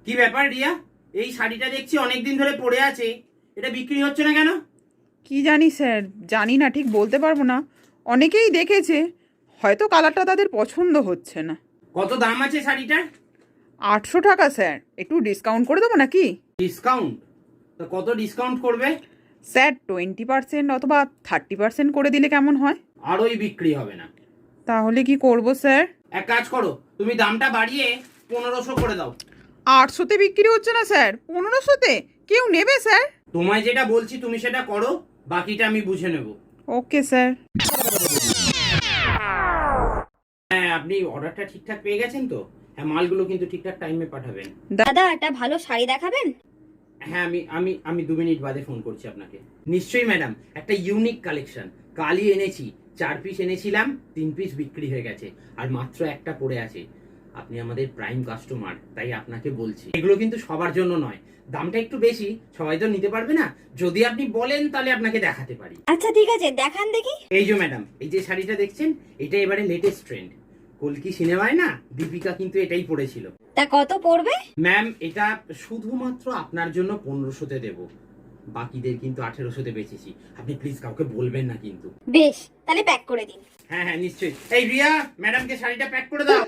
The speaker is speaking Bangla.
কি ব্যাপার রিয়া, এই শাড়িটা দেখছি অনেকদিন ধরে পড়ে আছে, এটা বিক্রি হচ্ছে না কেন? কি জানি স্যার, জানি না, ঠিক বলতে পারবো না। অনেকেই দেখেছে, হয়তো কালারটা তাদের পছন্দ হচ্ছে না। কত দাম আছে শাড়িটার? 800 টাকা স্যার, একটু ডিসকাউন্ট করে দেবো নাকি? ডিসকাউন্ট? তো কত ডিসকাউন্ট করবে? স্যার 20% অথবা 30% করে দিলে কেমন হয়? আরোই বিক্রি হবে না। তাহলে কি করব স্যার? এক কাজ করো, তুমি দামটা বাড়িয়ে 1500 করে দাও। 800তে বিক্রি হচ্ছে না স্যার, 1500তে কেউ নেবে স্যার? তোমায় যেটা বলছি তুমি সেটা করো, বাকিটা আমি বুঝে নেব। Okay sir. হ্যাঁ, আপনি অর্ডারটা ঠিকঠাক পেয়ে গেছেন তো? হ্যাঁ, মালগুলো কিন্তু ঠিকঠাক টাইমে পাঠাবেন। দাদা একটা ভালো শাড়ি দেখাবেন? হ্যাঁ, আমি আমি আমি 2 মিনিট বাদে ফোন করছি আপনাকে। নিশ্চয়ই ম্যাডাম, একটা ইউনিক কালেকশন কালই এনেছি। 4 পিস এনেছিলাম, 3 পিস বিক্রি হয়ে গেছে, আর মাত্র একটা পড়ে আছে। আপনি আমাদের প্রাইম কাস্টমার, তাই আপনাকে বলছি। এগুলো কিন্তু সবার জন্য নয়, দামটা একটু বেশি, সবাই তো নিতে পারবে না। যদি আপনি বলেন তাহলে আপনাকে দেখাতে পারি। আচ্ছা ঠিক আছে, দেখান দেখি। এই যে ম্যাডাম, এই যে শাড়িটা দেখছেন, এটা এবারে লেটেস্ট ট্রেন্ড। কলকি সিনেমায় না দীপিকা কিন্তু এটাই পরেছিল। তা কত পড়বে? ম্যাম, এটা শুধুমাত্র আপনার জন্য 1500তে দেব, বাকিদের কিন্তু 1800তে বেচেছি। আপনি প্লিজ কাউকে বলবেন না কিন্তু। বেশ, তাহলে প্যাক করে দিন। হ্যাঁ হ্যাঁ, নিশ্চয়ই। এই রিয়া, ম্যাডামকে শাড়িটা প্যাক করে দাও।